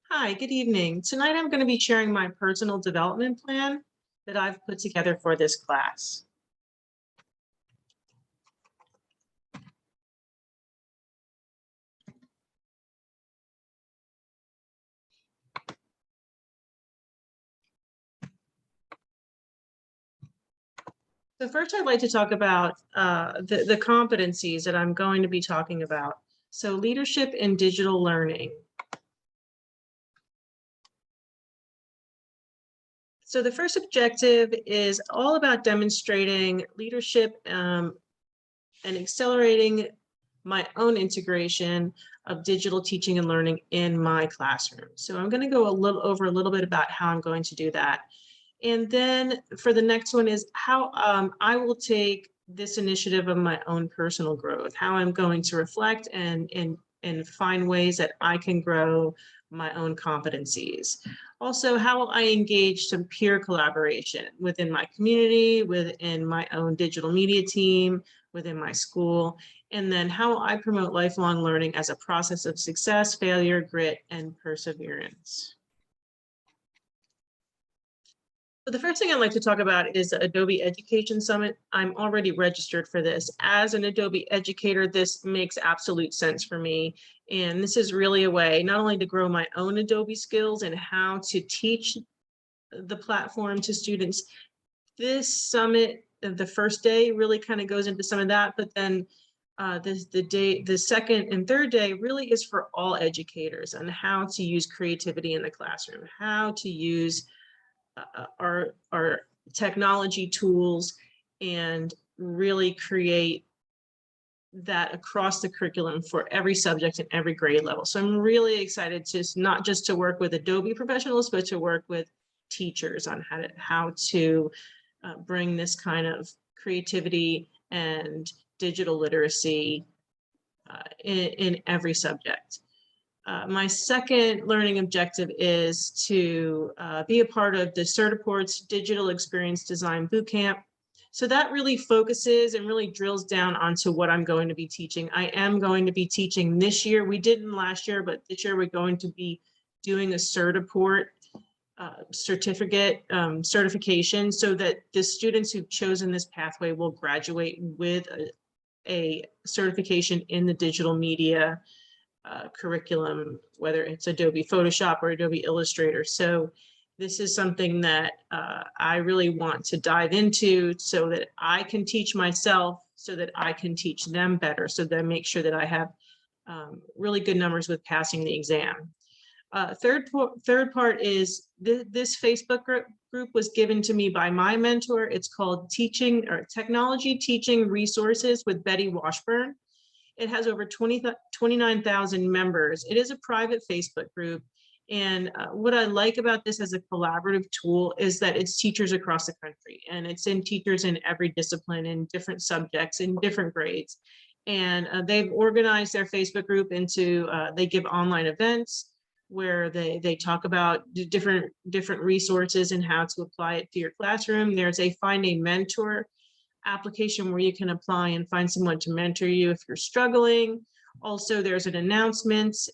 Hi, good evening. Tonight I'm going to be sharing my personal development plan that I've put together for this class. So first I'd like to talk about the competencies that I'm going to be talking about. So leadership in digital learning. So the first objective is all about demonstrating leadership and accelerating my own integration of digital teaching and learning in my classroom. So I'm going to go over a little bit about how I'm going to do that. And then for the next one is how I will take this initiative of my own personal growth, how I'm going to reflect and find ways that I can grow my own competencies. Also, how will I engage some peer collaboration within my community, within my own digital media team, within my school, and then how will I promote lifelong learning as a process of success, failure, grit, and perseverance. So the first thing I'd like to talk about is the Adobe Education Summit. I'm already registered for this. As an Adobe educator, this makes absolute sense for me. And this is really a way not only to grow my own Adobe skills and how to teach the platform to students. This summit, the first day really kind of goes into some of that, but then the second and third day really is for all educators on how to use creativity in the classroom, how to use our technology tools and really create that across the curriculum for every subject and every grade level. So I'm really excited to not just to work with Adobe professionals, but to work with teachers on how to bring this kind of creativity and digital literacy in every subject. My second learning objective is to be a part of the Certiport's Digital Experience Design Bootcamp. So that really focuses and really drills down onto what I'm going to be teaching. I am going to be teaching this year. We didn't last year, but this year we're going to be doing a Certiport certification so that the students who've chosen this pathway will graduate with a certification in the digital media curriculum, whether it's Adobe Photoshop or Adobe Illustrator. So this is something that I really want to dive into so that I can teach myself, so that I can teach them better, so that I make sure that I have really good numbers with passing the exam. Third part is this Facebook group was given to me by my mentor. It's called Technology Teaching Resources with Betty Washburn. It has over 29,000 members. It is a private Facebook group. And what I like about this as a collaborative tool is that it's teachers across the country, and it's in teachers in every discipline, in different subjects, in different grades. And they've organized their Facebook group into, they give online events where they talk about different resources and how to apply it to your classroom. There's a Find a Mentor application where you can apply and find someone to mentor you if you're struggling. Also, there's an announcements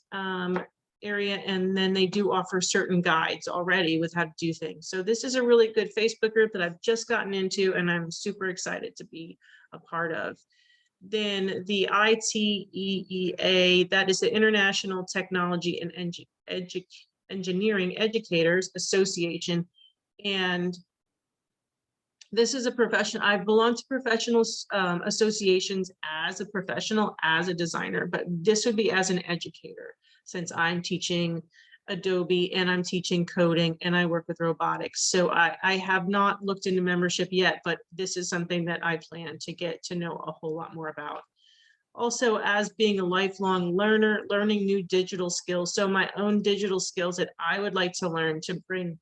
area, and then they do offer certain guides already with how to do things. So this is a really good Facebook group that I've just gotten into, and I'm super excited to be a part of. Then the ITEEA, that is the International Technology and Engineering Educators Association. And this is a profession. I belong to professional associations as a professional, as a designer, but this would be as an educator, since I'm teaching Adobe and I'm teaching coding and I work with robotics. So I have not looked into membership yet, but this is something that I plan to get to know a whole lot more about. Also, as being a lifelong learner, learning new digital skills. So my own digital skills that I would like to learn to bring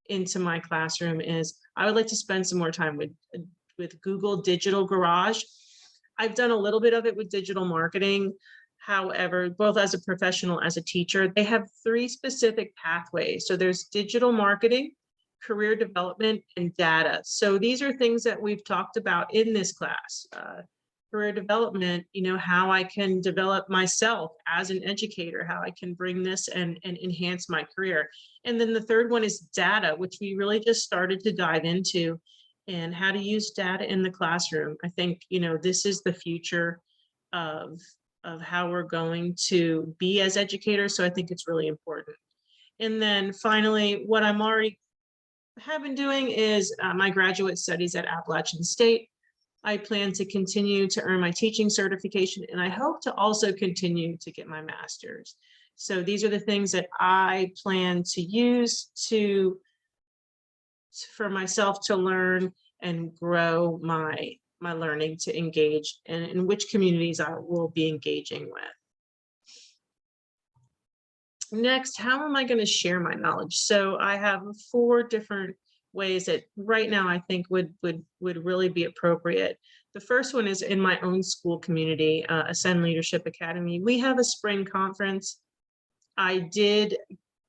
into my classroom is I would like to spend some more time with Google Digital Garage. I've done a little bit of it with digital marketing. However, both as a professional, as a teacher, they have 3 specific pathways. So there's digital marketing, career development, and data. So these are things that we've talked about in this class. career development, how I can develop myself as an educator, how I can bring this and enhance my career. And then the third one is data, which we really just started to dive into, and how to use data in the classroom. I think, this is the future of how we're going to be as educators. So I think it's really important. And then finally, what I'm already have been doing is my graduate studies at Appalachian State. I plan to continue to earn my teaching certification, and I hope to also continue to get my master's. So these are the things that I plan to use for myself to learn and grow my learning, to engage and in which communities I will be engaging with. Next, how am I going to share my knowledge? So I have 4 different ways that right now I think would really be appropriate. The first one is in my own school community, Ascend Leadership Academy. We have a spring conference. I did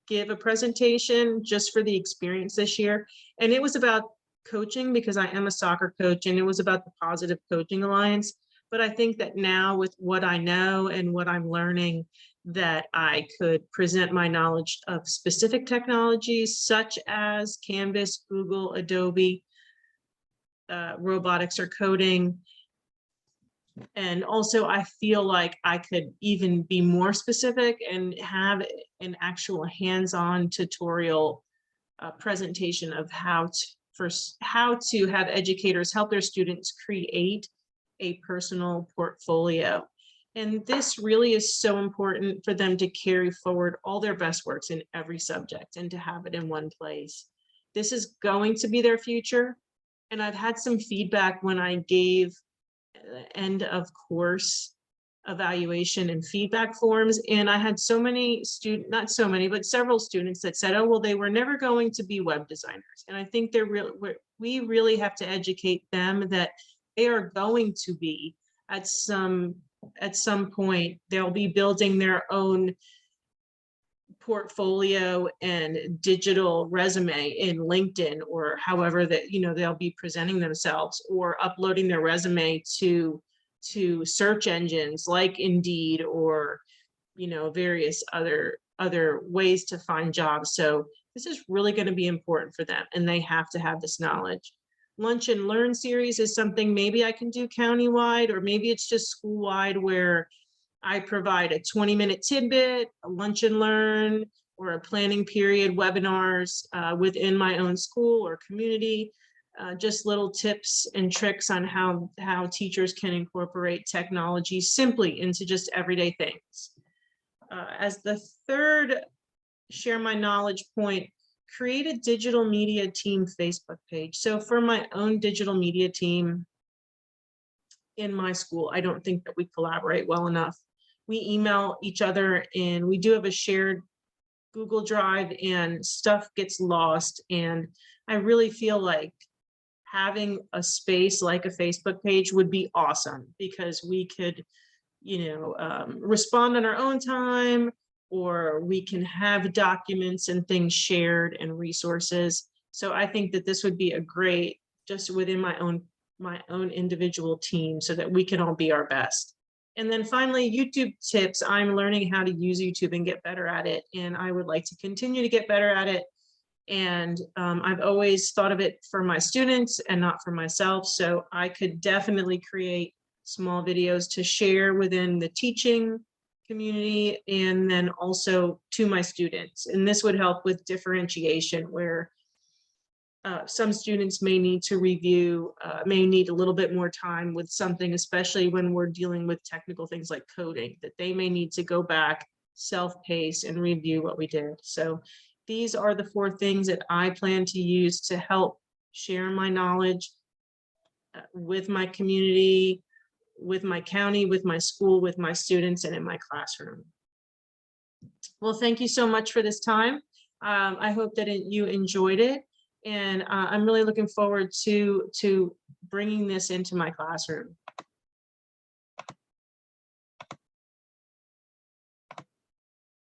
give a presentation just for the experience this year, and it was about coaching because I am a soccer coach, and it was about the Positive Coaching Alliance. But I think that now with what I know and what I'm learning, that I could present my knowledge of specific technologies such as Canvas, Google, Adobe, robotics or coding. And also I feel like I could even be more specific and have an actual hands-on tutorial presentation of how to have educators help their students create a personal portfolio. And this really is so important for them to carry forward all their best works in every subject and to have it in one place. This is going to be their future. And I've had some feedback when I gave end of course evaluation and feedback forms. And I had so many students, not so many, but several students that said, oh, well, they were never going to be web designers. And I think we really have to educate them that they are going to be at some point. They'll be building their own portfolio and digital resume in LinkedIn, or however that they'll be presenting themselves, or uploading their resume to search engines like Indeed, or various other ways to find jobs. So this is really going to be important for them, and they have to have this knowledge. Lunch and Learn series is something maybe I can do countywide, or maybe it's just school-wide, where I provide a 20-minute tidbit, a lunch and learn, or a planning period webinars within my own school or community. Just little tips and tricks on how teachers can incorporate technology simply into just everyday things. As the third share my knowledge point, create a digital media team Facebook page. So for my own digital media team in my school, I don't think that we collaborate well enough. We email each other, and we do have a shared Google Drive, and stuff gets lost. And I really feel like having a space like a Facebook page would be awesome, because we could, respond on our own time, or we can have documents and things shared and resources. So I think that this would be a great, just within my own individual team, so that we can all be our best. And then finally, YouTube tips. I'm learning how to use YouTube and get better at it, and I would like to continue to get better at it. And I've always thought of it for my students and not for myself. So I could definitely create small videos to share within the teaching community, and then also to my students. And this would help with differentiation, where some students may need to review, may need a little bit more time with something, especially when we're dealing with technical things like coding, that they may need to go back, self-pace, and review what we did. So these are the 4 things that I plan to use to help share my knowledge with my community, with my county, with my school, with my students, and in my classroom. Well, thank you so much for this time. I hope that you enjoyed it. And I'm really looking forward to bringing this into my classroom.